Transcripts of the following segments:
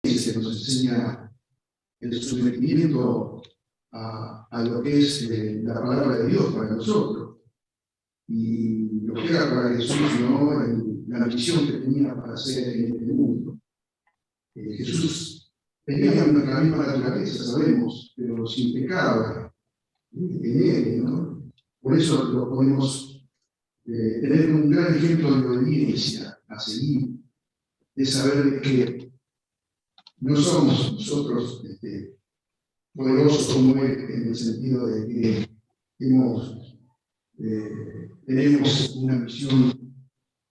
obediencia, nos enseña el sometimiento a lo que es la palabra de Dios para nosotros. Y lo que era para Jesús, ¿no? La misión que tenía para hacer en este mundo. Jesús tenía nuestra misma naturaleza, sabemos, pero sin pecado en él, ¿no? Por eso lo podemos tener un gran ejemplo de obediencia a seguir, de saber que no somos nosotros poderosos como él, en el sentido de que tenemos una misión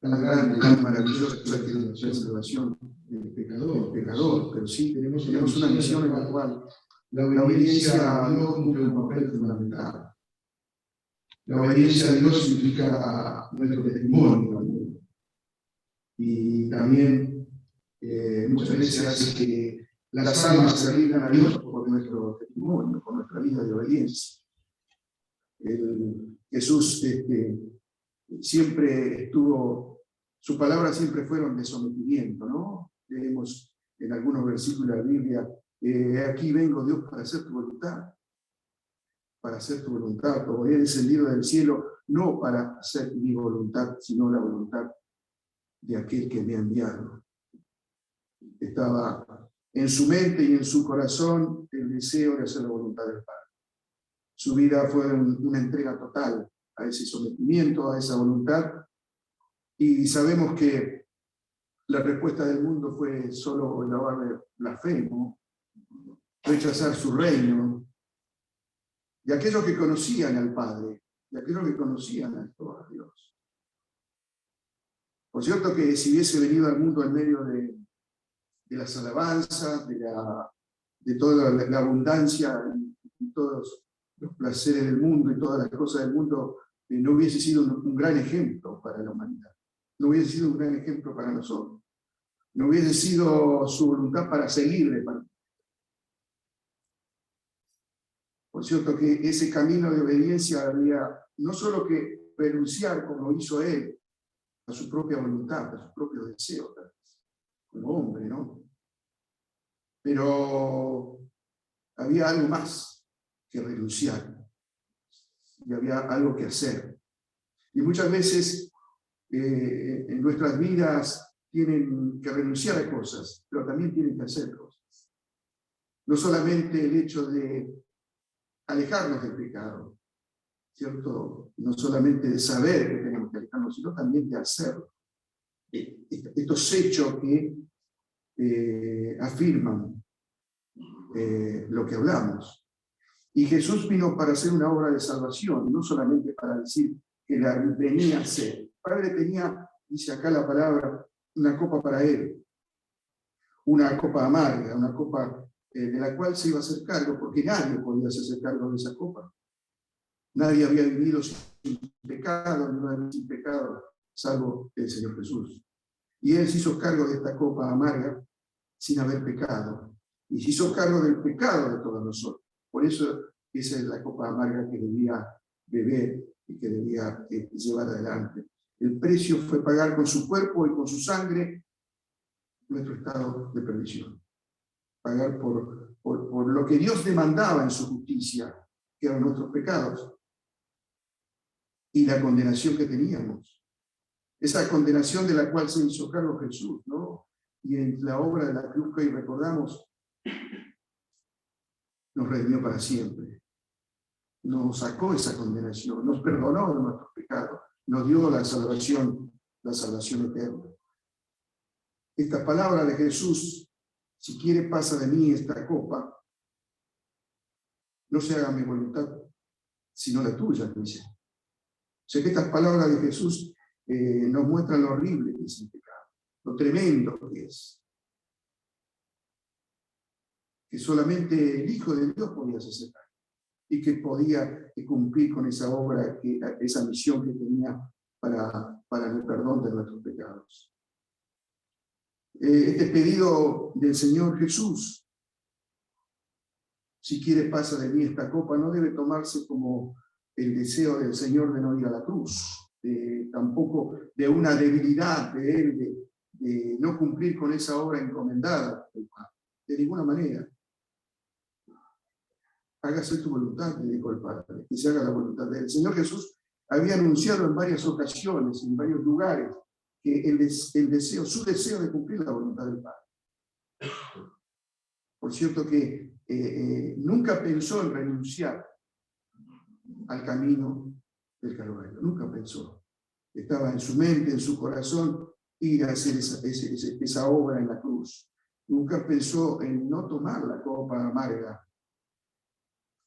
tan grande, tan maravillosa, que es la salvación del pecador, pero sí tenemos una misión en la cual la obediencia a Dios cumple un papel fundamental. La obediencia a Dios significa nuestro testimonio al mundo. Y también muchas veces hace que las almas se rindan a Dios por nuestro testimonio, por nuestra vida de obediencia. Jesús siempre estuvo, sus palabras siempre fueron de sometimiento, ¿no? Leemos en algunos versículos de la Biblia, aquí vengo, Dios, para hacer tu voluntad. Para hacer tu voluntad, como he descendido del cielo, no para hacer mi voluntad, sino la voluntad de aquel que me ha enviado. Estaba en su mente y en su corazón el deseo de hacer la voluntad del Padre. Su vida fue una entrega total a ese sometimiento, a esa voluntad, y sabemos que la respuesta del mundo fue solo llamarle blasfemo, rechazar su reino, de aquellos que conocían al Padre, de aquellos que conocían a Dios. Por cierto que si hubiese venido al mundo en medio de las alabanzas, de toda la abundancia y todos los placeres del mundo y todas las cosas del mundo, no hubiese sido un gran ejemplo para la humanidad. No hubiese sido un gran ejemplo para nosotros. No hubiese sido su voluntad para seguirle. Por cierto que ese camino de obediencia había no solo que renunciar, como hizo él, a su propia voluntad, a su propio deseo, como hombre, ¿no? Pero había algo más que renunciar. Y había algo que hacer. Y muchas veces en nuestras vidas tienen que renunciar a cosas, pero también tienen que hacer cosas. No solamente el hecho de alejarnos del pecado, ¿cierto? No solamente de saber que tenemos que alejarnos, sino también de hacerlo. Estos hechos que afirman lo que hablamos. Y Jesús vino para hacer una obra de salvación, no solamente para decir que la venía a hacer. El Padre tenía, dice acá la palabra, una copa para él, una copa amarga, una copa de la cual se iba a hacer cargo, porque nadie podía hacerse cargo de esa copa. Nadie había vivido sin pecado, ni sin pecado, salvo el Señor Jesús. Y Él se hizo cargo de esta copa amarga sin haber pecado. Y se hizo cargo del pecado de todos nosotros. Por eso esa es la copa amarga que debía beber y que debía llevar adelante. El precio fue pagar con su cuerpo y con su sangre nuestro estado de perdición. Pagar por lo que Dios demandaba en su justicia, que eran nuestros pecados, y la condenación que teníamos. Esa condenación de la cual se hizo cargo Jesús, ¿no? Y en la obra de la cruz que hoy recordamos, nos redimió para siempre. Nos sacó esa condenación, nos perdonó de nuestros pecados, nos dio la salvación eterna. Esta palabra de Jesús, si quiere pasa de mí esta copa, no se haga mi voluntad, sino la tuya, dice. O sea que estas palabras de Jesús nos muestran lo horrible que es el pecado, lo tremendo que es. Que solamente el Hijo de Dios podía hacer y que podía cumplir con esa obra, esa misión que tenía para el perdón de nuestros pecados. Este pedido del Señor Jesús, si quiere pasa de mí esta copa, no debe tomarse como el deseo del Señor de no ir a la cruz, tampoco de una debilidad de Él, de no cumplir con esa obra encomendada del Padre. de ninguna manera. Hágase tu voluntad, le dijo el Padre, que se haga la voluntad de él. El Señor Jesús había anunciado en varias ocasiones, en varios lugares, que su deseo de cumplir la voluntad del Padre. Por cierto que nunca pensó en renunciar al camino del Calvario, nunca pensó. Estaba en su mente, en su corazón, ir a hacer esa obra en la cruz. Nunca pensó en no tomar la copa amarga.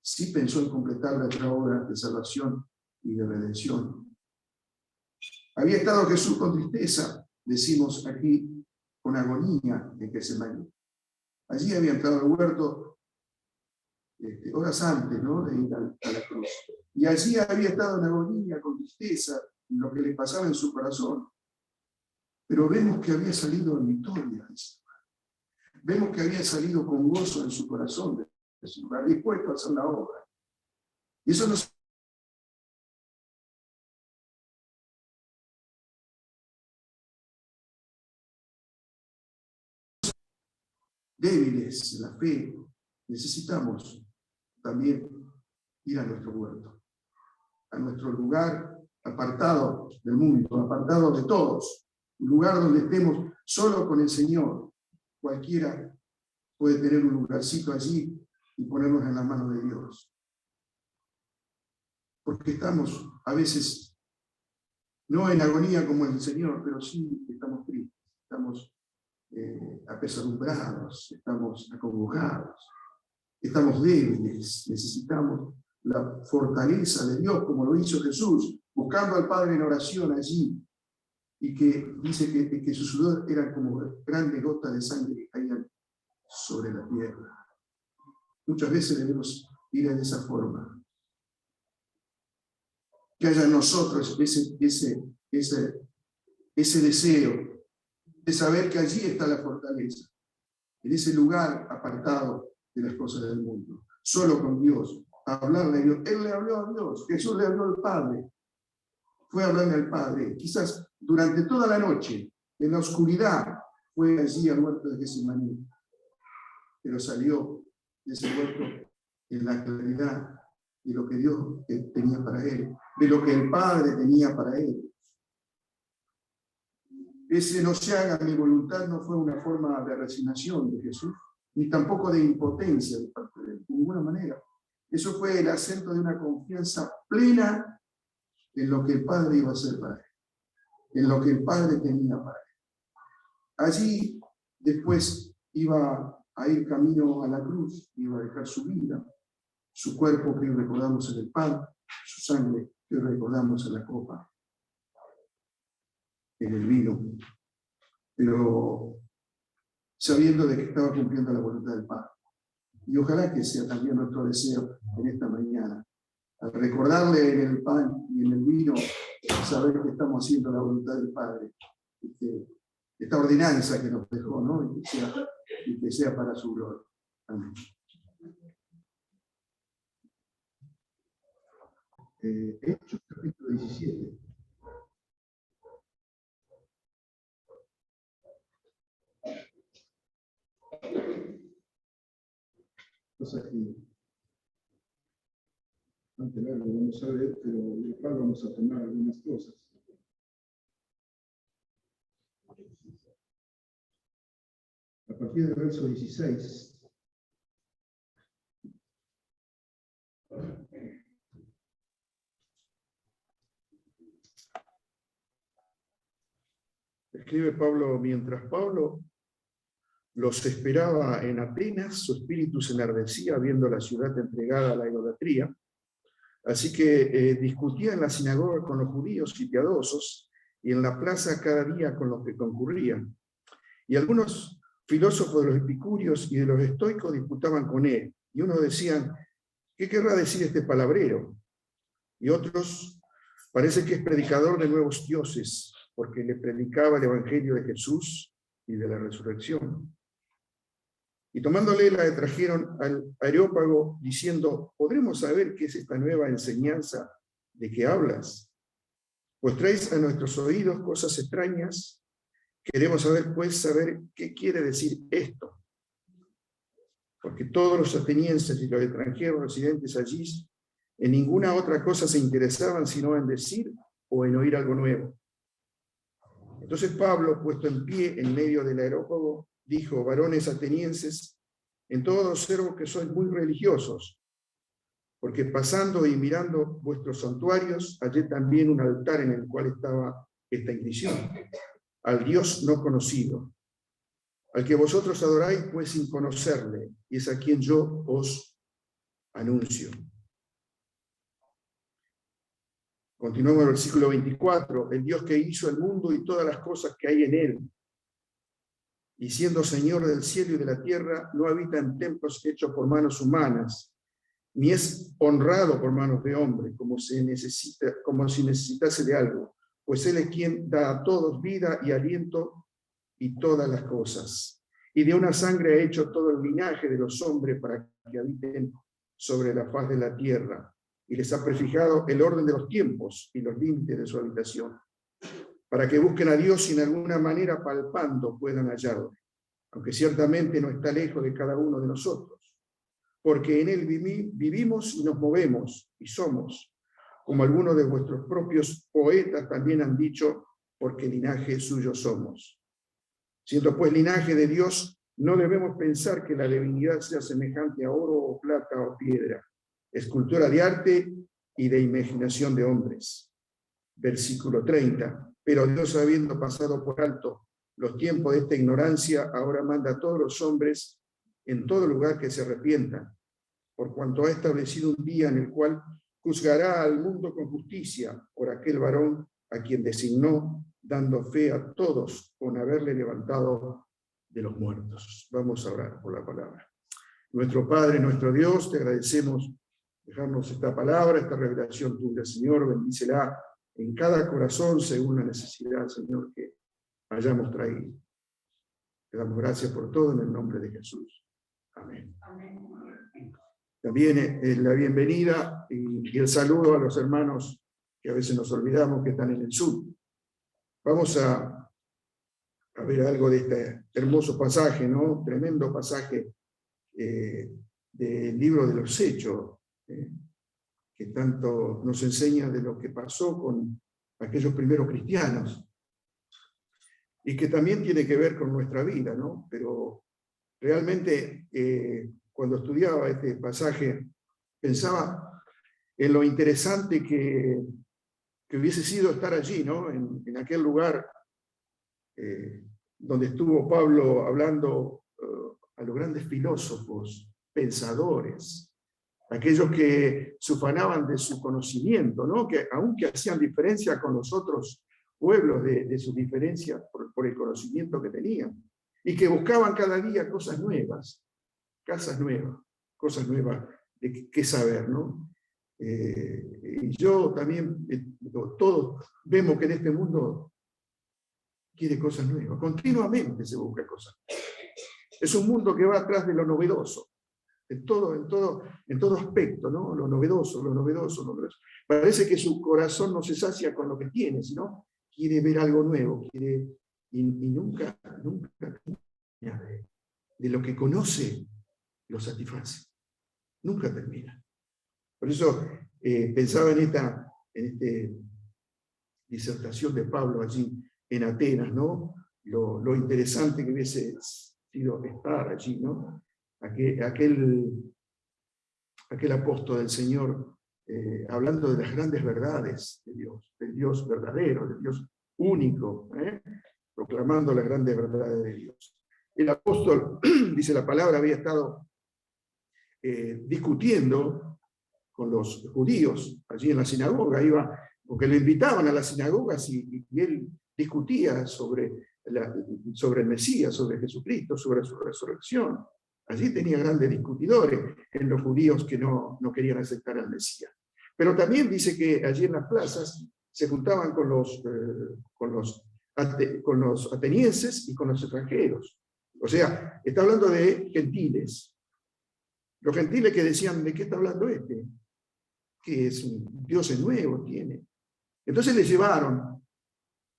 Sí pensó en completar la otra obra de salvación y de redención. Había estado Jesús con tristeza, decimos aquí, con agonía en Getsemaní. Allí había entrado al huerto horas antes, ¿no?, de ir a la cruz. Y allí había estado en agonía, con tristeza, en lo que le pasaba en su corazón. Pero vemos que había salido en victoria. Vemos que había salido con gozo en su corazón, de su lugar, dispuesto a hacer la obra. Y eso nos débiles en la fe, necesitamos también ir a nuestro huerto, a nuestro lugar apartado del mundo, apartado de todos, un lugar donde estemos solo con el Señor. Cualquiera puede tener un lugarcito allí y ponernos en las manos de Dios. Porque estamos a veces no en agonía como el Señor, pero sí estamos tristes, estamos apesadumbrados, estamos acongojados, estamos débiles, necesitamos la fortaleza de Dios, como lo hizo Jesús, buscando al Padre en oración allí, y que dice que su sudor era como grandes gotas de sangre que caían sobre la tierra. Muchas veces debemos ir de esa forma. Que haya en nosotros ese deseo de saber que allí está la fortaleza, en ese lugar apartado de las cosas del mundo, solo con Dios, a hablarle a Dios. Él le habló a Dios, Jesús le habló al Padre, fue a hablarle al Padre, quizás durante toda la noche, en la oscuridad, fue allí al huerto de Getsemaní, pero salió de ese huerto en la claridad de lo que Dios tenía para él, de lo que el Padre tenía para él. Ese no se haga mi voluntad no fue una forma de resignación de Jesús, ni tampoco de impotencia de parte de él, de ninguna manera. Eso fue el acento de una confianza plena en lo que el Padre iba a hacer para él, en lo que el Padre tenía para él. Allí después iba a ir camino a la cruz, iba a dejar su vida, su cuerpo que hoy recordamos en el pan, su sangre que hoy recordamos en la copa, en el vino, pero sabiendo de que estaba cumpliendo la voluntad del Padre. Y ojalá que sea también nuestro deseo en esta mañana, al recordarle en el pan y en el vino, saber que estamos haciendo la voluntad del Padre, esta ordenanza que nos dejó, ¿no? Y que sea para su gloria. Amén. Hechos capítulo 17. Cosas que antes lo vamos a ver, pero igual vamos a tomar algunas cosas. A partir del verso 16. Escribe Pablo: mientras Pablo los esperaba en Atenas, su espíritu se enardecía viendo la ciudad entregada a la idolatría. Así que discutía en la sinagoga con los judíos y piadosos, y en la plaza cada día con los que concurrían. Y algunos filósofos de los epicúreos y de los estoicos disputaban con él, y unos decían: ¿qué querrá decir este palabrero? Y otros: parece que es predicador de nuevos dioses, porque le predicaba el evangelio de Jesús y de la resurrección. Y tomándole la trajeron al Areópago, diciendo: ¿podremos saber qué es esta nueva enseñanza de que hablas? Pues traes a nuestros oídos cosas extrañas. Queremos saber, pues, saber qué quiere decir esto. porque todos los atenienses y los extranjeros residentes allí en ninguna otra cosa se interesaban sino en decir o en oír algo nuevo. Entonces Pablo, puesto en pie en medio del Areópago, dijo: varones atenienses, en todo observo que sois muy religiosos, porque pasando y mirando vuestros santuarios, hallé también un altar en el cual estaba esta inscripción: al Dios no conocido, al que vosotros adoráis pues sin conocerle, y es a quien yo os anuncio. Continuamos el versículo 24. El Dios que hizo el mundo y todas las cosas que hay en él, y siendo Señor del cielo y de la tierra, no habita en templos hechos por manos humanas, ni es honrado por manos de hombre, como si necesitase de algo, pues Él es quien da a todos vida y aliento y todas las cosas. Y de una sangre ha hecho todo el linaje de los hombres para que habiten sobre la faz de la tierra, y les ha prefijado el orden de los tiempos y los límites de su habitación, para que busquen a Dios y en alguna manera palpando puedan hallarlo, aunque ciertamente no está lejos de cada uno de nosotros, porque en él vivimos y nos movemos y somos, como algunos de vuestros propios poetas también han dicho, porque linaje suyo somos. Siendo pues linaje de Dios, no debemos pensar que la divinidad sea semejante a oro o plata o piedra, escultura de arte y de imaginación de hombres. Versículo 30. Pero Dios, habiendo pasado por alto los tiempos de esta ignorancia, ahora manda a todos los hombres en todo lugar que se arrepientan, por cuanto ha establecido un día en el cual juzgará al mundo con justicia por aquel varón a quien designó, dando fe a todos con haberle levantado de los muertos. Vamos a orar por la palabra. Nuestro Padre, nuestro Dios, te agradecemos dejarnos esta palabra, esta revelación tuya, Señor. Bendícela en cada corazón según la necesidad, Señor, que hayamos traído. Te damos gracias por todo en el nombre de Jesús. Amén. Amén. También la bienvenida y el saludo a los hermanos que a veces nos olvidamos que están en el sur. Vamos a ver algo de este hermoso pasaje, ¿no? Tremendo pasaje del libro de los Hechos, que tanto nos enseña de lo que pasó con aquellos primeros cristianos y que también tiene que ver con nuestra vida, ¿no? Pero realmente cuando estudiaba este pasaje pensaba en lo interesante que hubiese sido estar allí, ¿no? En aquel lugar donde estuvo Pablo hablando a los grandes filósofos, pensadores, aquellos que se ufanaban de su conocimiento, ¿no? Que aunque hacían diferencia con los otros pueblos de sus diferencias por el conocimiento que tenían, y que buscaban cada día cosas nuevas de qué saber, ¿no? Y yo también, todos vemos que en este mundo quiere cosas nuevas, continuamente se busca cosas. Es un mundo que va atrás de lo novedoso, en todo aspecto, ¿no? Lo novedoso. Parece que su corazón no se sacia con lo que tiene, sino quiere ver algo nuevo, y nunca de lo que conoce lo satisface. Nunca termina. Por eso pensaba en esta disertación de Pablo allí en Atenas, ¿no? Lo interesante que hubiese sido estar allí, ¿no? Aquel apóstol del Señor hablando de las grandes verdades de Dios, del Dios verdadero, del Dios único, proclamando las grandes verdades de Dios. El apóstol, dice la palabra, había estado discutiendo con los judíos allí en la sinagoga, porque lo invitaban a las sinagogas y él discutía sobre el Mesías, sobre Jesucristo, sobre su resurrección. Allí tenía grandes discutidores en los judíos que no querían aceptar al Mesías. Pero también dice que allí en las plazas se juntaban con los atenienses y con los extranjeros. O sea, está hablando de gentiles. Los gentiles que decían, ¿de qué está hablando este? Que es un Dios nuevo tiene. Entonces le llevaron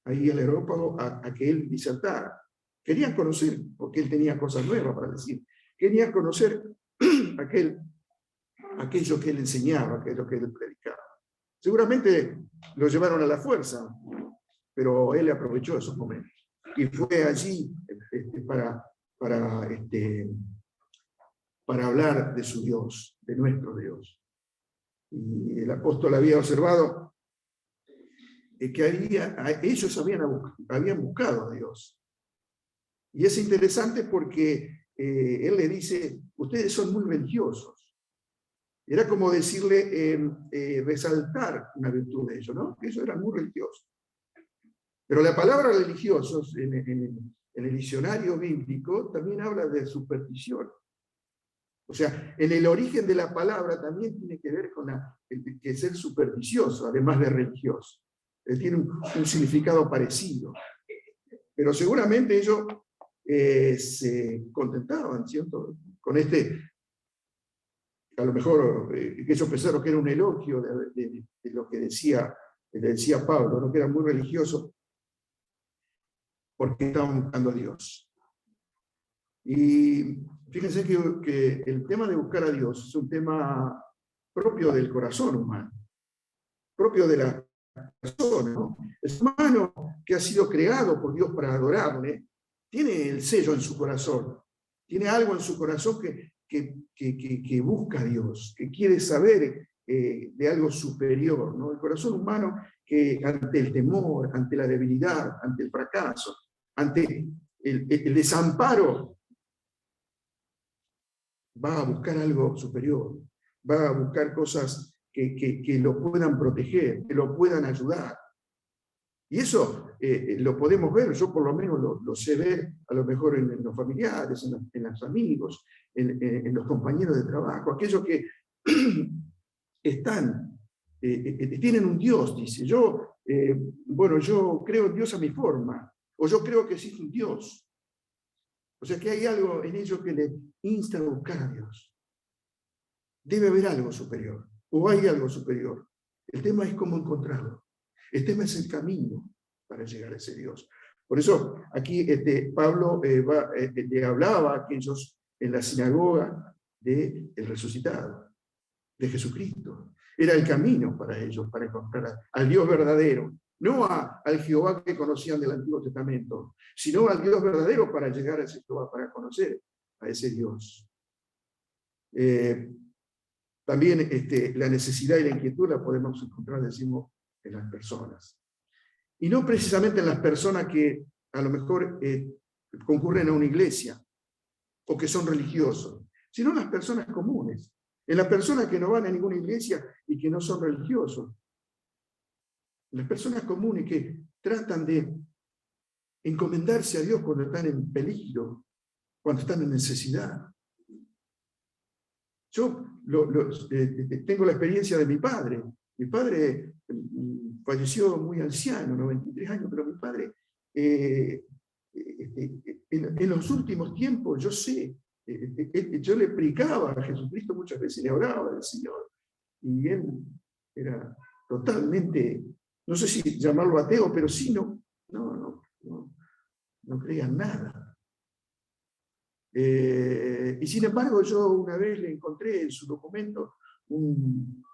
ahí al Areópago a que él disertara. Querían conocer, porque él tenía cosas nuevas para decir. quería conocer aquello que él enseñaba, aquello que él predicaba. Seguramente lo llevaron a la fuerza, pero él aprovechó esos momentos. Y fue allí para hablar de su Dios, de nuestro Dios. Y el apóstol había observado que ellos habían buscado a Dios. Y es interesante porque él le dice, ustedes son muy religiosos. Era como decirle, resaltar una virtud de ellos, ¿no? Que ellos eran muy religiosos. Pero la palabra religiosos en el diccionario bíblico también habla de superstición. O sea, en el origen de la palabra también tiene que ver con que ser supersticioso, además de religioso. Tiene un significado parecido. Pero seguramente ellos se contentaban, ¿cierto? Con a lo mejor que ellos pensaron que era un elogio de lo que decía Pablo, ¿no? Que era muy religioso porque estaban buscando a Dios. Y fíjense que el tema de buscar a Dios es un tema propio del corazón humano, propio de la persona, ¿no? El ser humano que ha sido creado por Dios para adorarle, tiene el sello en su corazón, tiene algo en su corazón que busca a Dios, que quiere saber de algo superior, ¿no? El corazón humano que ante el temor, ante la debilidad, ante el fracaso, ante el desamparo, va a buscar algo superior, va a buscar cosas que lo puedan proteger, que lo puedan ayudar. Y eso lo podemos ver, yo por lo menos lo sé ver a lo mejor en los familiares, en los amigos, en los compañeros de trabajo, aquellos que tienen un Dios, dice, yo creo en Dios a mi forma, o yo creo que existe un Dios. O sea que hay algo en ellos que le insta a buscar a Dios. Debe haber algo superior, o hay algo superior. El tema es cómo encontrarlo. El tema es el camino para llegar a ese Dios. Por eso aquí Pablo le hablaba a aquellos en la sinagoga del resucitado, de Jesucristo. Era el camino para ellos, para encontrar al Dios verdadero. No al Jehová que conocían del Antiguo Testamento, sino al Dios verdadero para llegar a ese Jehová, para conocer a ese Dios. También la necesidad y la inquietud la podemos encontrar, decimos, en las personas. Y no precisamente en las personas que a lo mejor concurren a una iglesia o que son religiosos, sino en las personas comunes, en las personas que no van a ninguna iglesia y que no son religiosos. Las personas comunes que tratan de encomendarse a Dios cuando están en peligro, cuando están en necesidad. Yo tengo la experiencia de mi padre. Mi padre falleció muy anciano, 93 años, pero mi padre, en los últimos tiempos, yo sé, yo le predicaba a Jesucristo muchas veces, le hablaba del Señor, y él era totalmente, no sé si llamarlo ateo, pero sí no creía en nada. Y sin embargo, yo una vez le encontré en su documento un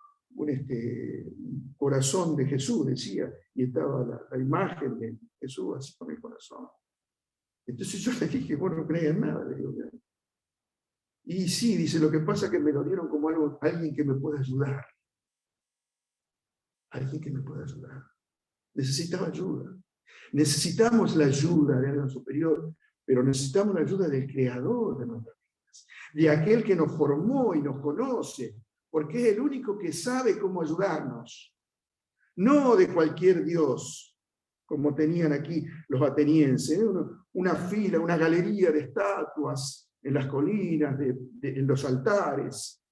corazón de Jesús, decía, y estaba la imagen de Jesús así con el corazón. Entonces yo le dije, bueno, no creía en nada. Le digo, y sí, dice, lo que pasa es que me lo dieron como alguien que me pueda ayudar. Alguien que me pueda ayudar. Necesitaba ayuda. Necesitamos la ayuda de alguien superior, pero necesitamos la ayuda del Creador de nuestras vidas, de aquel que nos formó y nos conoce, porque es el único que sabe cómo ayudarnos. No de cualquier Dios, como tenían aquí los atenienses, una fila, una galería de estatuas en las colinas, en los altares.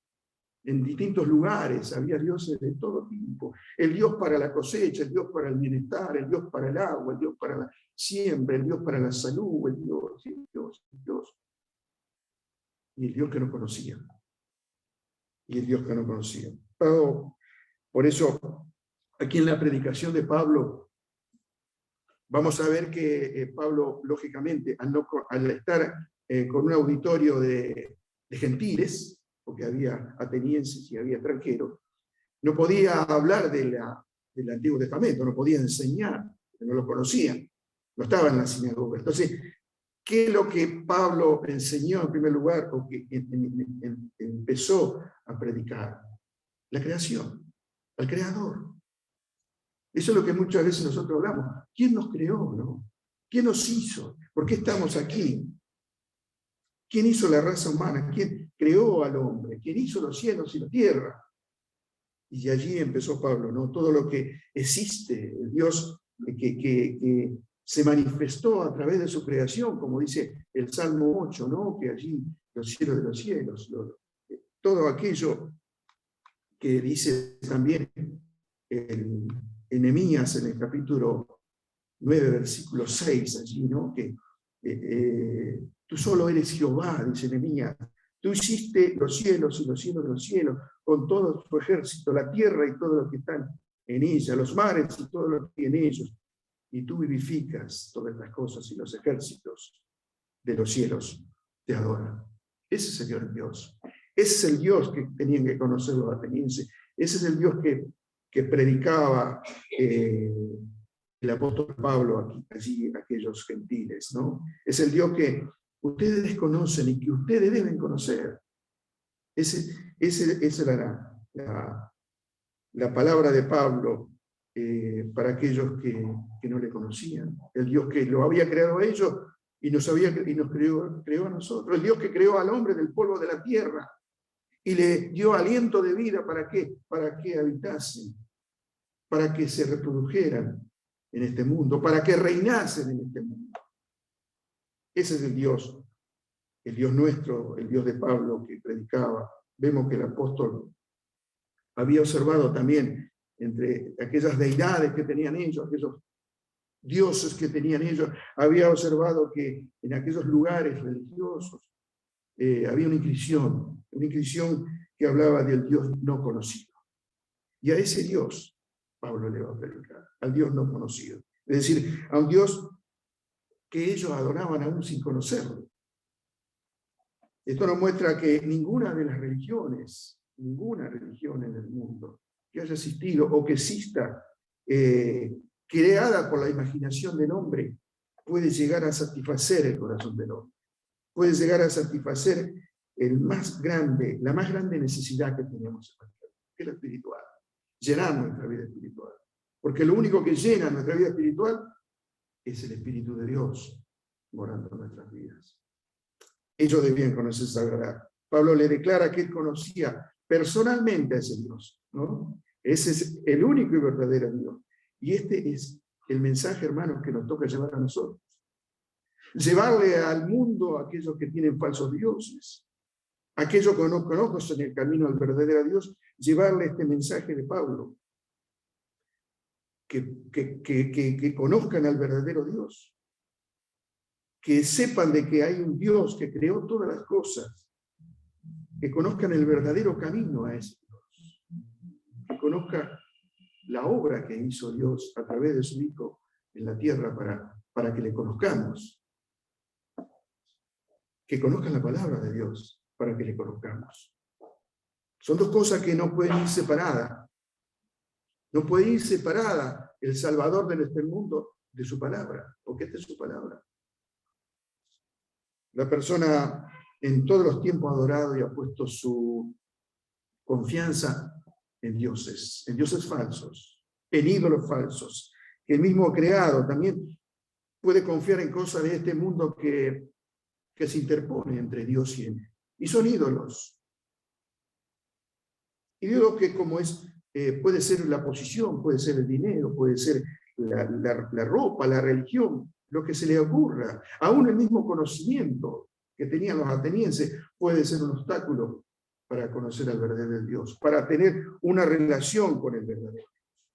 En distintos lugares había dioses de todo tipo. El Dios para la cosecha, el Dios para el bienestar, el Dios para el agua, el Dios para la siembra, el Dios para la salud, el Dios. Y el Dios que no conocían. Por eso, aquí en la predicación de Pablo, vamos a ver que Pablo, lógicamente, al estar con un auditorio de de gentiles, porque había atenienses y había extranjeros, no podía hablar del Antiguo Testamento, no podía enseñar, no lo conocían, no estaba en la sinagoga. Entonces, ¿qué es lo que Pablo enseñó en primer lugar o que empezó a predicar? La creación, al Creador. Eso es lo que muchas veces nosotros hablamos. ¿Quién nos creó, no? ¿Quién nos hizo? ¿Por qué estamos aquí? ¿Quién hizo la raza humana? ¿Quién creó al hombre? ¿Quién hizo los cielos y la tierra? Y allí empezó Pablo, ¿no? Todo lo que existe, el Dios que se manifestó a través de su creación, como dice el Salmo 8, ¿no? Que allí los cielos de los cielos, todo aquello que dice también en Nehemías, en el capítulo 9, versículo 6, allí, ¿no? Que tú solo eres Jehová, dice Nehemías. Tú hiciste los cielos y los cielos de los cielos, con todo su ejército, la tierra y todo lo que están en ella, los mares y todo lo que hay en ellos. Y tú vivificas todas las cosas y los ejércitos de los cielos te adoran. Ese es el Señor Dios. Ese es el Dios que tenían que conocer los atenienses. Ese es el Dios que predicaba el apóstol Pablo allí, aquellos gentiles, ¿no? Es el Dios que ustedes desconocen y que ustedes deben conocer. Esa era la palabra de Pablo para aquellos que no le conocían. El Dios que lo había creado a ellos y nos creó a nosotros. El Dios que creó al hombre del polvo de la tierra y le dio aliento de vida. ¿Para qué? Para que habitasen, para que se reprodujeran en este mundo, para que reinasen en este mundo. Ese es el Dios nuestro, el Dios de Pablo que predicaba. Vemos que el apóstol había observado también entre aquellas deidades que tenían ellos, aquellos dioses que tenían ellos, había observado que en aquellos lugares religiosos había una inscripción que hablaba del Dios no conocido. Y a ese Dios Pablo le va a predicar, al Dios no conocido. Es decir, a un Dios que ellos adoraban aún sin conocerlo. Esto nos muestra que ninguna religión en el mundo que haya existido o que exista, creada por la imaginación del hombre, puede llegar a satisfacer el corazón del hombre. Puede llegar a satisfacer la más grande necesidad que tenemos, que es la espiritual. Llenar nuestra vida espiritual. Porque lo único que llena nuestra vida espiritual es el Espíritu de Dios morando en nuestras vidas. Ellos debían conocer esa verdad. Pablo le declara que él conocía personalmente a ese Dios, ¿no? Ese es el único y verdadero Dios. Y este es el mensaje, hermanos, que nos toca llevar a nosotros. Llevarle al mundo a aquellos que tienen falsos dioses, aquellos que no conocen el camino al verdadero Dios, llevarle este mensaje de Pablo. Que conozcan al verdadero Dios. Que sepan de que hay un Dios que creó todas las cosas. Que conozcan el verdadero camino a ese Dios. Que conozcan la obra que hizo Dios a través de su Hijo en la tierra para que le conozcamos. Que conozcan la palabra de Dios para que le conozcamos. Son dos cosas que no pueden ir separadas. No puede ir separada el Salvador de este mundo de su palabra, porque esta es su palabra. La persona en todos los tiempos ha adorado y ha puesto su confianza en dioses falsos, en ídolos falsos, que el mismo creado también puede confiar en cosas de este mundo que se interpone entre Dios y él. Y son ídolos. Ídolos que como puede ser la posición, puede ser el dinero, puede ser la ropa, la religión, lo que se le ocurra. Aún el mismo conocimiento que tenían los atenienses puede ser un obstáculo para conocer al verdadero Dios, para tener una relación con el verdadero Dios.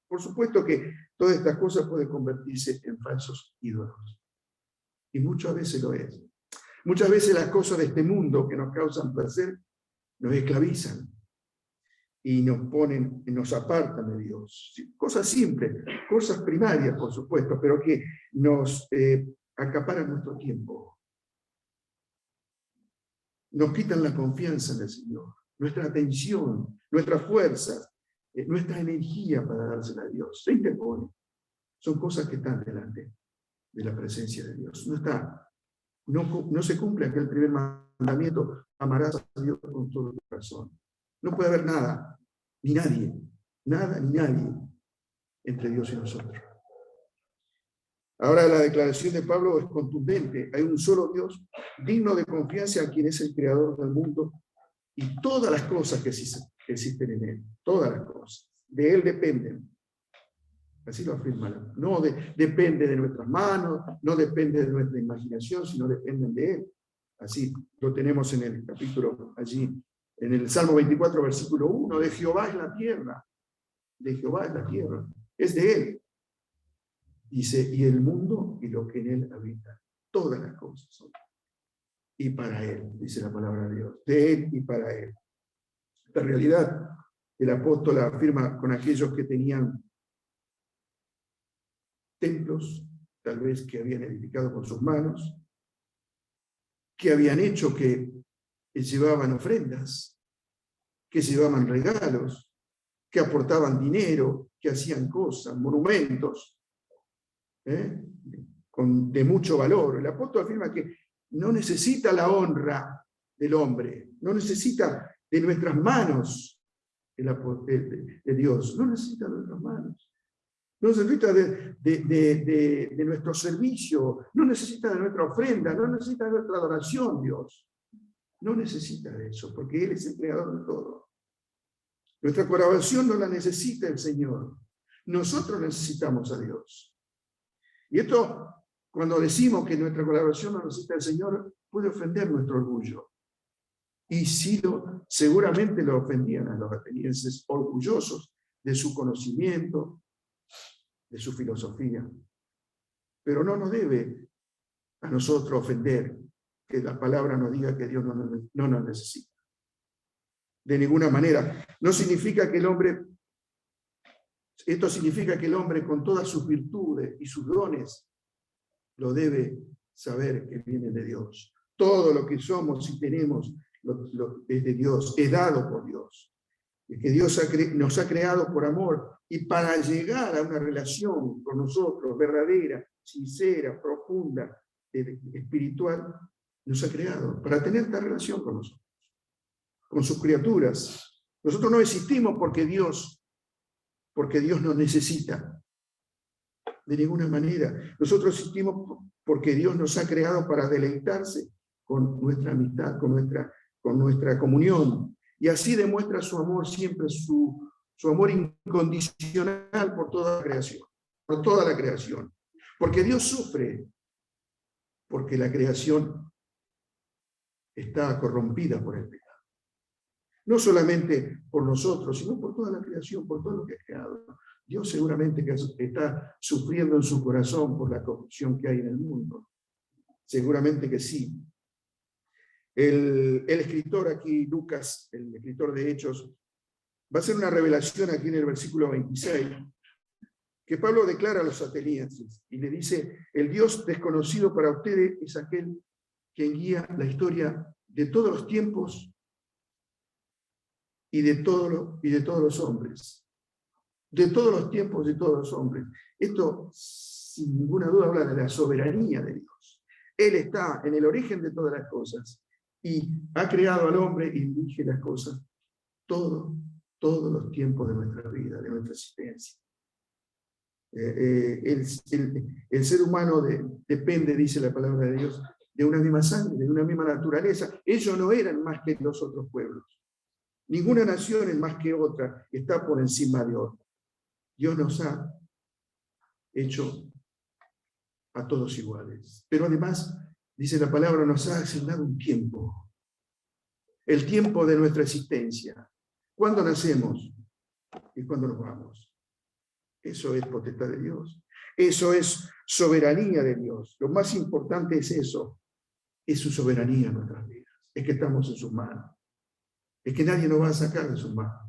Por supuesto que todas estas cosas pueden convertirse en falsos ídolos. Y muchas veces lo es. Muchas veces las cosas de este mundo que nos causan placer nos esclavizan y nos apartan de Dios. Cosas simples, cosas primarias, por supuesto, pero que nos acaparan nuestro tiempo. nos quitan la confianza en el Señor, nuestra atención, nuestras fuerzas, nuestra energía para dársela a Dios. Se interpone. Son cosas que están delante de la presencia de Dios. No se cumple aquel primer mandamiento: amarás a Dios con todo tu corazón. No puede haber nada, ni nadie, nada ni nadie entre Dios y nosotros. Ahora la declaración de Pablo es contundente. Hay un solo Dios digno de confianza, a quien es el creador del mundo y todas las cosas que existen en él. Todas las cosas. De él dependen. Así lo afirma. No depende de nuestras manos, no depende de nuestra imaginación, sino dependen de él. Así lo tenemos en el capítulo allí, en el Salmo 24, versículo 1. De Jehová es la tierra. De Jehová es la tierra. Es de él. Dice, y el mundo y lo que en él habita. Todas las cosas son. Y para él, dice la palabra de Dios. De él y para él. Esta realidad el apóstol la afirma con aquellos que tenían templos, tal vez que habían edificado con sus manos, que habían hecho que llevaban ofrendas, que llevaban regalos, que aportaban dinero, que hacían cosas, monumentos, de mucho valor. El apóstol afirma que no necesita la honra del hombre, no necesita de nuestras manos de Dios, no necesita de nuestras manos, no necesita de nuestro servicio, no necesita de nuestra ofrenda, no necesita de nuestra adoración, Dios. No necesita de eso, porque Él es el creador de todo. Nuestra colaboración no la necesita el Señor. Nosotros necesitamos a Dios. Y esto, cuando decimos que nuestra colaboración no necesita el Señor, puede ofender nuestro orgullo. Y seguramente lo ofendían a los atenienses, orgullosos de su conocimiento, de su filosofía. Pero no nos debe a nosotros ofender que la palabra nos diga que Dios no nos necesita. De ninguna manera. Esto significa que el hombre con todas sus virtudes y sus dones lo debe saber que viene de Dios. Todo lo que somos y tenemos es de Dios, es dado por Dios. Es que Dios nos ha creado por amor, y para llegar a una relación con nosotros verdadera, sincera, profunda, espiritual, nos ha creado para tener esta relación con nosotros, con sus criaturas. Nosotros no existimos porque Dios nos necesita. De ninguna manera. Nosotros existimos porque Dios nos ha creado para deleitarse con nuestra amistad, con nuestra comunión. Y así demuestra su amor siempre, su amor incondicional por toda la creación. Porque Dios sufre, porque la creación está corrompida por el pecado. No solamente por nosotros, sino por toda la creación, por todo lo que ha creado. Dios seguramente que está sufriendo en su corazón por la corrupción que hay en el mundo. Seguramente que sí. El escritor aquí, Lucas, el escritor de Hechos, va a hacer una revelación aquí en el versículo 26, que Pablo declara a los atenienses y le dice: el Dios desconocido para ustedes es aquel quien guía la historia de todos los tiempos y de todos los hombres. De todos los tiempos y todos los hombres. Esto, sin ninguna duda, habla de la soberanía de Dios. Él está en el origen de todas las cosas y ha creado al hombre y dirige las cosas todos los tiempos de nuestra vida, de nuestra existencia. El ser humano depende, dice la palabra de Dios, de una misma sangre, de una misma naturaleza. Ellos no eran más que los otros pueblos. Ninguna nación es más que otra, está por encima de otra. Dios nos ha hecho a todos iguales. Pero además, dice la palabra, nos ha asignado un tiempo. El tiempo de nuestra existencia. ¿Cuándo nacemos y cuándo nos vamos? Eso es potestad de Dios. Eso es soberanía de Dios. Lo más importante es eso. Es su soberanía en nuestras vidas. Es que estamos en sus manos. Es que nadie nos va a sacar de sus manos.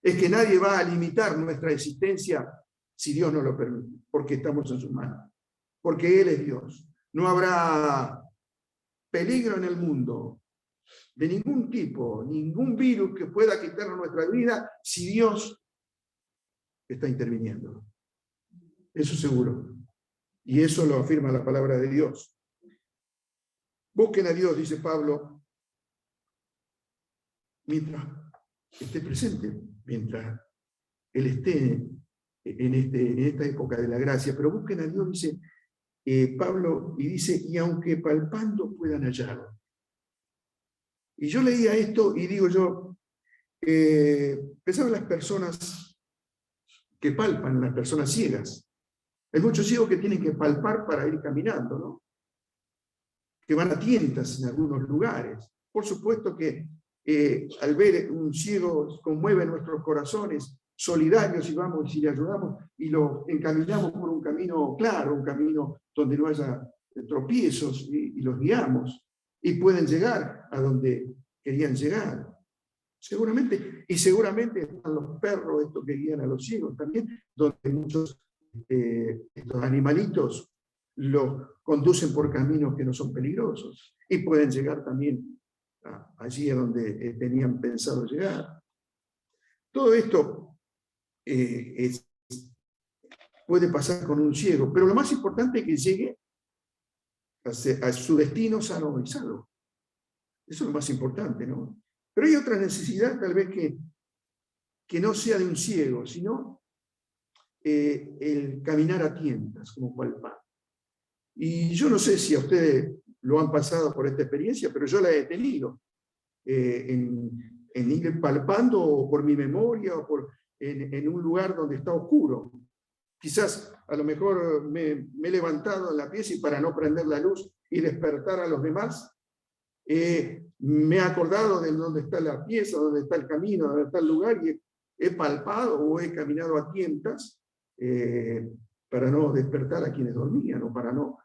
Es que nadie va a limitar nuestra existencia si Dios no lo permite, porque estamos en sus manos. Porque Él es Dios. No habrá peligro en el mundo, de ningún tipo, ningún virus que pueda quitarnos nuestra vida si Dios está interviniendo. Eso seguro. Y eso lo afirma la palabra de Dios. Busquen a Dios, dice Pablo, mientras esté presente, mientras Él esté en esta época de la gracia. Pero busquen a Dios, dice Pablo, y dice, y aunque palpando puedan hallar. Y yo leía esto y digo yo, pensaba en las personas que palpan, las personas ciegas. Hay muchos ciegos que tienen que palpar para ir caminando, ¿no? Que van a tientas en algunos lugares. Por supuesto que al ver un ciego conmueve nuestros corazones solidarios y vamos y le ayudamos y lo encaminamos por un camino claro, un camino donde no haya tropiezos y los guiamos y pueden llegar a donde querían llegar. Seguramente, y seguramente están los perros estos que guían a los ciegos también, donde muchos estos animalitos los conducen por caminos que no son peligrosos y pueden llegar también allí a donde tenían pensado llegar. Todo esto puede pasar con un ciego, pero lo más importante es que llegue a su destino sano y salvo. Eso es lo más importante, ¿no? Pero hay otra necesidad tal vez que no sea de un ciego, sino el caminar a tientas, como palpar. Y yo no sé si a ustedes lo han pasado por esta experiencia, pero yo la he tenido. En ir palpando por mi memoria o en un lugar donde está oscuro. Quizás a lo mejor me he levantado en la pieza y para no prender la luz y despertar a los demás, me he acordado de dónde está la pieza, dónde está el camino, dónde está el lugar y he palpado o he caminado a tientas para no despertar a quienes dormían o para no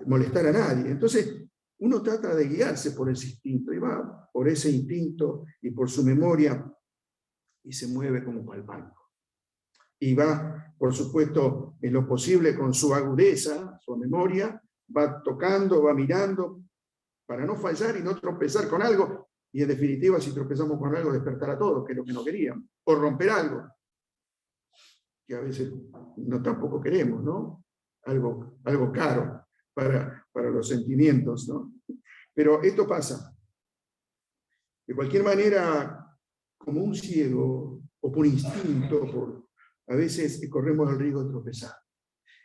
molestar a nadie. Entonces, uno trata de guiarse por ese instinto y va por ese instinto y por su memoria y se mueve como palpando. Y va, por supuesto, en lo posible con su agudeza, su memoria, va tocando, va mirando para no fallar y no tropezar con algo. Y en definitiva, si tropezamos con algo, despertar a todos, que es lo que no queríamos. O romper algo, que a veces no tampoco queremos, ¿no? Algo caro para los sentimientos, ¿no? Pero esto pasa. De cualquier manera, como un ciego o por instinto, a veces corremos el riesgo de tropezar.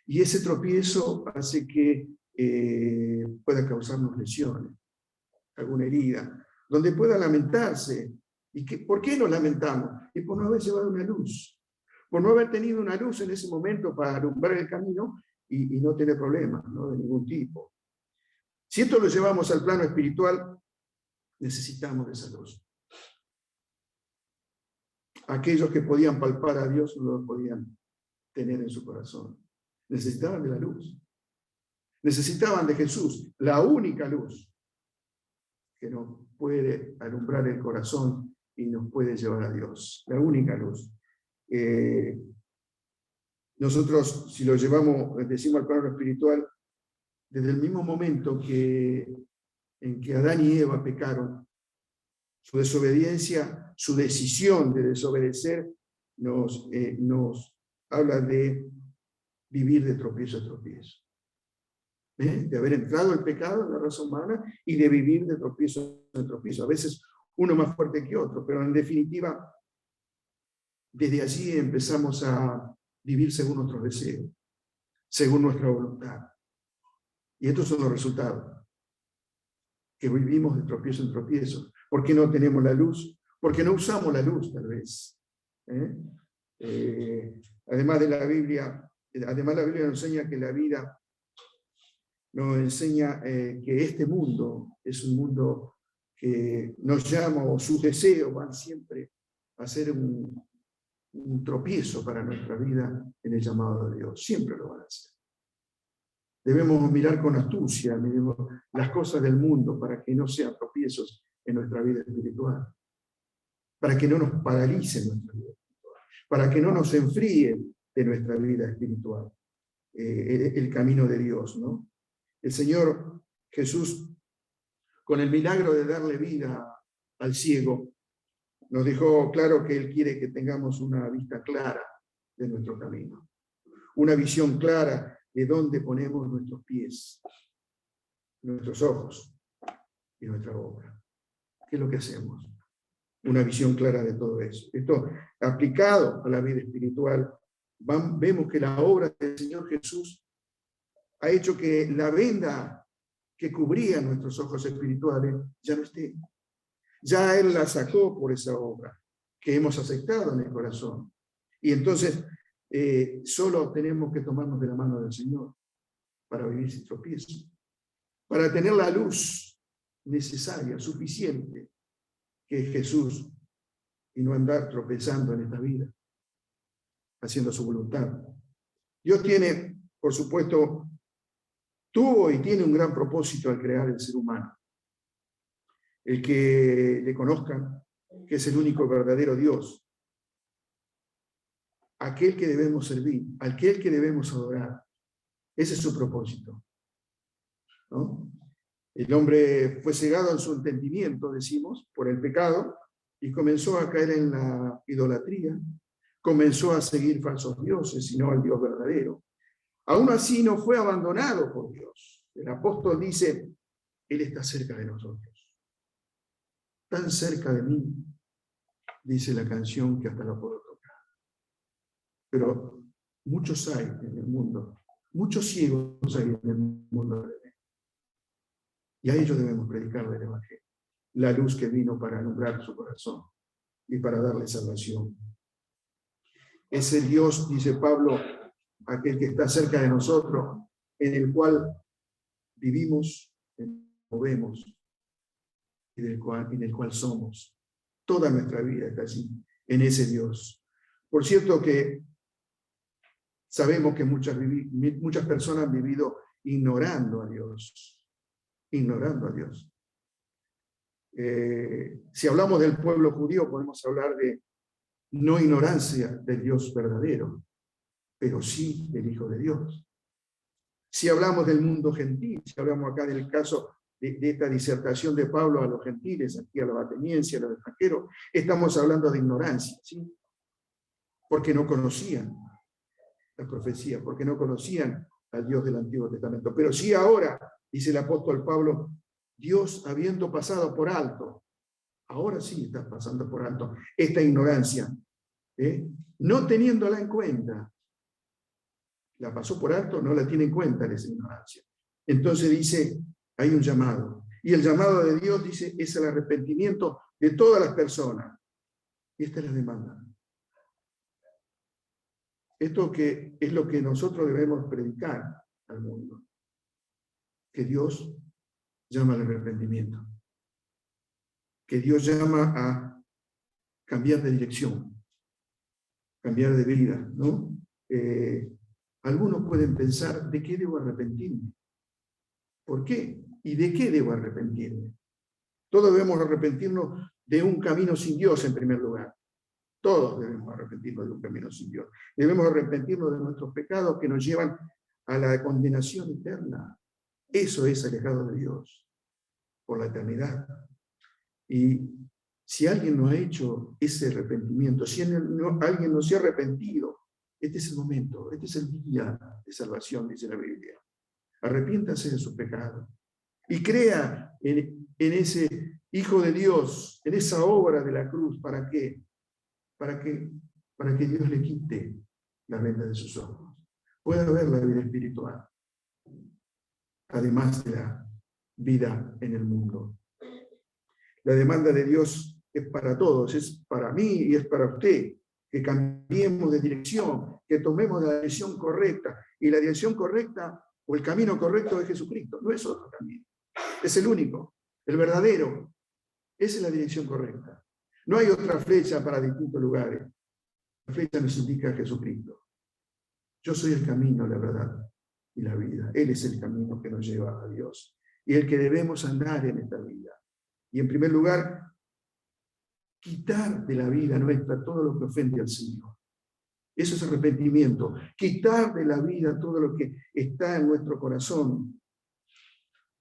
Y ese tropiezo hace que pueda causarnos lesiones, alguna herida, donde pueda lamentarse. ¿Por qué nos lamentamos? Y por no haber llevado una luz, por no haber tenido una luz en ese momento para alumbrar el camino y no tener problemas, ¿no? De ningún tipo. Si esto lo llevamos al plano espiritual, necesitamos de esa luz. Aquellos que podían palpar a Dios no lo podían tener en su corazón. Necesitaban de la luz. Necesitaban de Jesús, la única luz que nos puede alumbrar el corazón y nos puede llevar a Dios. La única luz. Nosotros, si lo llevamos, decimos al plano espiritual, desde el mismo momento en que Adán y Eva pecaron, su desobediencia, su decisión de desobedecer, nos habla de vivir de tropiezo a tropiezo. De haber entrado el pecado en la raza humana y de vivir de tropiezo en tropiezo. A veces uno más fuerte que otro, pero en definitiva, desde allí empezamos a vivir según nuestros deseos, según nuestra voluntad. Y estos son los resultados. Que vivimos de tropiezo en tropiezo. ¿Por qué no tenemos la luz? Porque no usamos la luz, tal vez. Además la Biblia nos enseña que la vida nos enseña que este mundo es un mundo que nos llama, o sus deseos van siempre a ser un tropiezo para nuestra vida en el llamado de Dios. Siempre lo van a hacer. Debemos mirar con astucia las cosas del mundo para que no sean tropiezos en nuestra vida espiritual, para que no nos paralicen nuestra vida espiritual, para que no nos enfríe de nuestra vida espiritual el camino de Dios, ¿no? El Señor Jesús con el milagro de darle vida al ciego, nos dejó claro que Él quiere que tengamos una vista clara de nuestro camino, una visión clara de dónde ponemos nuestros pies, nuestros ojos y nuestra boca. ¿Qué es lo que hacemos? Una visión clara de todo eso. Esto aplicado a la vida espiritual, vemos que la obra del Señor Jesús ha hecho que la venda que cubría nuestros ojos espirituales ya no esté. Ya Él la sacó por esa obra que hemos aceptado en el corazón. Y entonces solo tenemos que tomarnos de la mano del Señor para vivir sin tropiezo, para tener la luz necesaria, suficiente, que es Jesús, y no andar tropezando en esta vida, haciendo su voluntad. Dios tiene, por supuesto, tuvo y tiene un gran propósito al crear el ser humano. El que le conozcan, que es el único verdadero Dios, aquel que debemos servir, aquel que debemos adorar. Ese es su propósito, ¿no? El hombre fue cegado en su entendimiento, decimos, por el pecado, y comenzó a caer en la idolatría, comenzó a seguir falsos dioses y no al Dios verdadero. Aún así no fue abandonado por Dios. El apóstol dice, Él está cerca de nosotros. Tan cerca de mí, dice la canción, que hasta la puedo tocar. Pero muchos hay en el mundo, muchos ciegos hay en el mundo. Y a ellos debemos predicar del Evangelio, la luz que vino para alumbrar su corazón y para darle salvación. Ese Dios, dice Pablo, aquel que está cerca de nosotros, en el cual vivimos, movemos y en el cual somos. Toda nuestra vida está allí, en ese Dios. Por cierto que sabemos que muchas personas han vivido ignorando a Dios. Ignorando a Dios. Si hablamos del pueblo judío, podemos hablar de no ignorancia del Dios verdadero, pero sí del Hijo de Dios. Si hablamos del mundo gentil, si hablamos acá del caso de esta disertación de Pablo a los gentiles, aquí a los atenienses, a los extranjeros, estamos hablando de ignorancia, ¿sí? Porque no conocían la profecía, porque no conocían al Dios del Antiguo Testamento. Pero sí ahora, dice el apóstol Pablo, Dios habiendo pasado por alto, ahora sí está pasando por alto esta ignorancia, no teniéndola en cuenta. La pasó por alto, no la tiene en cuenta esa ignorancia. Entonces dice, hay un llamado. Y el llamado de Dios, dice, es el arrepentimiento de todas las personas. Y esta es la demanda. Esto que es lo que nosotros debemos predicar al mundo. Que Dios llama al arrepentimiento. Que Dios llama a cambiar de dirección, cambiar de vida, ¿no? Algunos pueden pensar, ¿de qué debo arrepentirme? ¿Por qué? ¿Y de qué debo arrepentirme? Todos debemos arrepentirnos de un camino sin Dios en primer lugar. Todos debemos arrepentirnos de un camino sin Dios. Debemos arrepentirnos de nuestros pecados que nos llevan a la condenación eterna. Eso es alejado de Dios por la eternidad. Y si alguien no ha hecho ese arrepentimiento, si alguien no se ha arrepentido, este es el momento, este es el día de salvación, dice la Biblia. Arrepiéntase de su pecado y crea en ese Hijo de Dios, en esa obra de la cruz. ¿Para qué? Para que Dios le quite la venda de sus ojos. Pueda ver la vida espiritual, además de la vida en el mundo. La demanda de Dios es para todos, es para mí y es para usted, que cambiemos de dirección, que tomemos la dirección correcta. Y la dirección correcta o el camino correcto es Jesucristo, no es otro camino. Es el único, el verdadero. Esa es la dirección correcta. No hay otra flecha para distintos lugares. La flecha nos indica a Jesucristo. Yo soy el camino, la verdad y la vida. Él es el camino que nos lleva a Dios y el que debemos andar en esta vida. Y en primer lugar, quitar de la vida nuestra todo lo que ofende al Señor. Eso es arrepentimiento. Quitar de la vida todo lo que está en nuestro corazón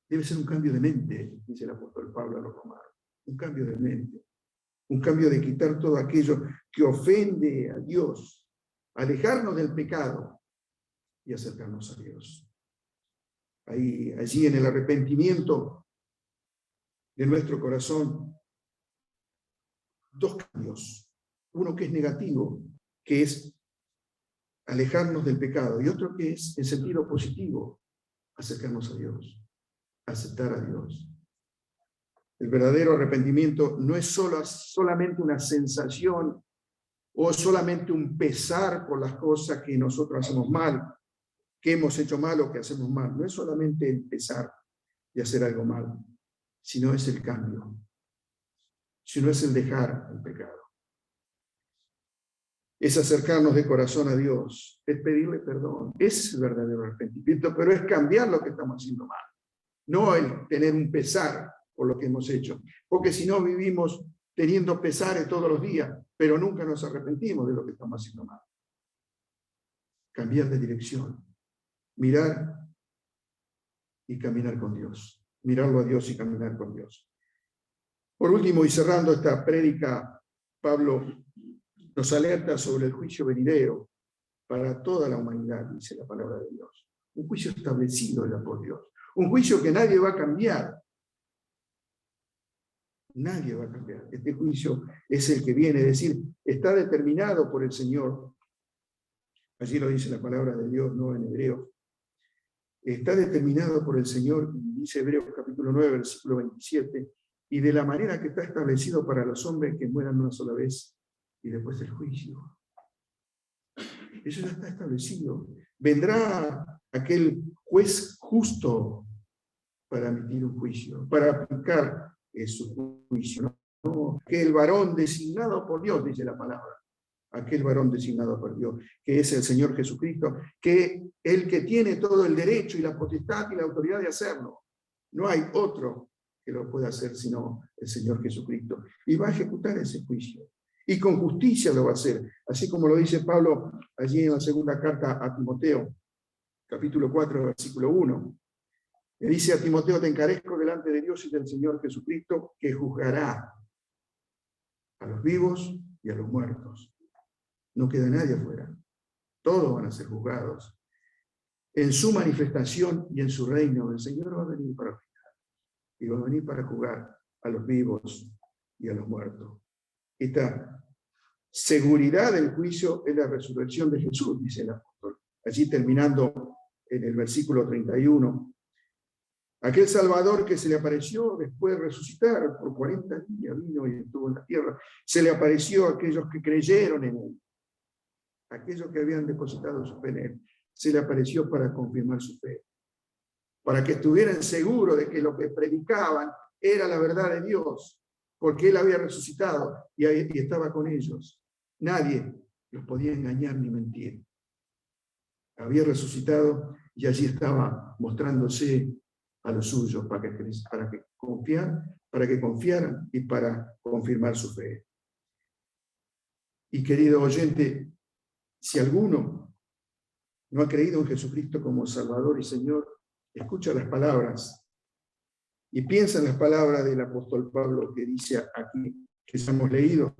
Debe ser un cambio de mente, dice el apóstol Pablo a los romanos. Un cambio de mente. Un cambio de quitar todo aquello que ofende a Dios, alejarnos del pecado y acercarnos a Dios. Allí en el arrepentimiento de nuestro corazón, dos cambios. Uno que es negativo, que es alejarnos del pecado, y otro que es en sentido positivo, acercarnos a Dios, aceptar a Dios. El verdadero arrepentimiento no es solamente una sensación o solamente un pesar por las cosas que nosotros hacemos mal, que hemos hecho mal o que hacemos mal. No es solamente el pesar de hacer algo mal, sino es el cambio, sino es el dejar el pecado. Es acercarnos de corazón a Dios, es pedirle perdón. Ese es el verdadero arrepentimiento, pero es cambiar lo que estamos haciendo mal. No el tener un pesar por lo que hemos hecho, porque si no vivimos teniendo pesares todos los días, pero nunca nos arrepentimos de lo que estamos haciendo mal. Cambiar de dirección, mirar y caminar con Dios, mirarlo a Dios y caminar con Dios. Por último, y cerrando esta prédica, Pablo nos alerta sobre el juicio venidero para toda la humanidad, dice la palabra de Dios. Un juicio establecido ya por Dios. Un juicio que nadie va a cambiar. Nadie va a cambiar. Este juicio es el que viene, es decir, está determinado por el Señor. Allí lo dice la palabra de Dios, no en hebreo. Está determinado por el Señor, dice Hebreos capítulo 9, versículo 27, y de la manera que está establecido para los hombres que mueran una sola vez y después el juicio. Eso ya está establecido. Vendrá aquel juez justo para emitir un juicio, para aplicar su juicio. ¿No? Aquel varón designado por Dios, dice la palabra. Aquel varón designado por Dios, que es el Señor Jesucristo, que el que tiene todo el derecho y la potestad y la autoridad de hacerlo. No hay otro que lo pueda hacer sino el Señor Jesucristo. Y va a ejecutar ese juicio. Y con justicia lo va a hacer. Así como lo dice Pablo allí en la segunda carta a Timoteo, capítulo 4, versículo 1. Le dice a Timoteo: te encarezco delante de Dios y del Señor Jesucristo, que juzgará a los vivos y a los muertos. No queda nadie afuera. Todos van a ser juzgados. En su manifestación y en su reino, el Señor va a venir para juzgar. Y va a venir para juzgar a los vivos y a los muertos. Esta seguridad del juicio es la resurrección de Jesús, dice el apóstol. Allí terminando en el versículo 31. Aquel Salvador que se le apareció después de resucitar por 40 días, vino y estuvo en la tierra. Se le apareció a aquellos que creyeron en él. Aquellos que habían depositado su fe en él, se le apareció para confirmar su fe, para que estuvieran seguros de que lo que predicaban era la verdad de Dios, porque él había resucitado y estaba con ellos. Nadie los podía engañar ni mentir. Había resucitado y allí estaba mostrándose a los suyos para que confiaran y para confirmar su fe. Y querido oyente, si alguno no ha creído en Jesucristo como Salvador y Señor, escucha las palabras y piensa en las palabras del apóstol Pablo que dice aquí, que ya hemos leído.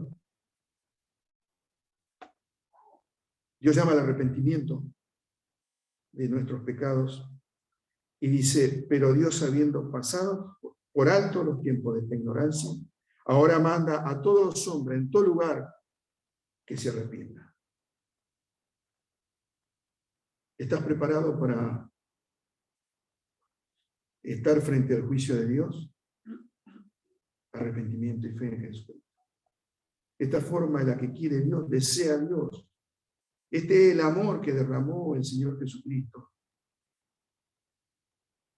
Dios llama al arrepentimiento de nuestros pecados y dice: pero Dios, habiendo pasado por alto los tiempos de esta ignorancia, ahora manda a todos los hombres en todo lugar que se arrepientan. ¿Estás preparado para estar frente al juicio de Dios? Arrepentimiento y fe en Jesucristo. Esta forma en la que quiere Dios, desea Dios. Este es el amor que derramó el Señor Jesucristo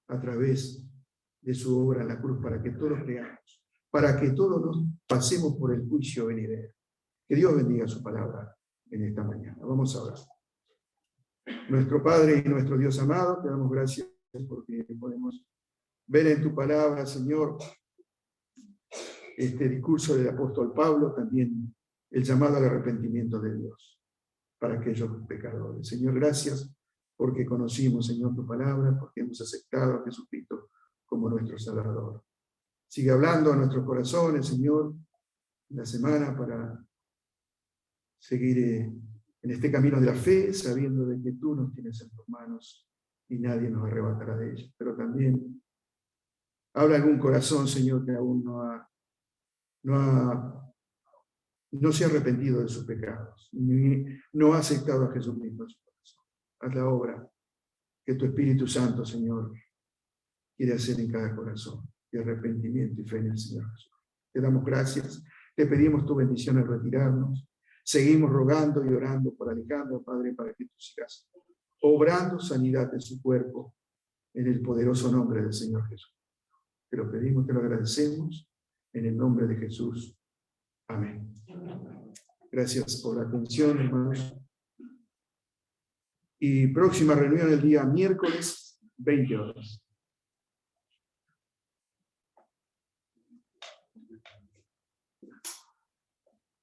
a través de su obra en la cruz, para que todos creamos, para que todos nos pasemos por el juicio venidero. Que Dios bendiga su palabra en esta mañana. Vamos a orar. Nuestro Padre y nuestro Dios amado, te damos gracias porque podemos ver en tu palabra, Señor, este discurso del apóstol Pablo, también el llamado al arrepentimiento de Dios para aquellos pecadores. Señor, gracias porque conocimos, Señor, tu palabra, porque hemos aceptado a Jesucristo como como nuestro Salvador. Sigue hablando a nuestros corazones, Señor, en la semana para seguir en este camino de la fe, sabiendo de que tú nos tienes en tus manos y nadie nos arrebatará de ella. Pero también habla algún corazón, Señor, que aún no se ha arrepentido de sus pecados, ni no ha aceptado a Jesucristo en su corazón. Haz la obra que tu Espíritu Santo, Señor, quiere hacer en cada corazón, de arrepentimiento y fe en el Señor Jesús. Te damos gracias, te pedimos tu bendición al retirarnos. Seguimos rogando y orando por Alejandro, Padre, para que tú sigas obrando sanidad en su cuerpo, en el poderoso nombre del Señor Jesús. Te lo pedimos, te lo agradecemos, en el nombre de Jesús. Amén. Gracias por la atención, hermanos. Y próxima reunión el día miércoles, 20 horas.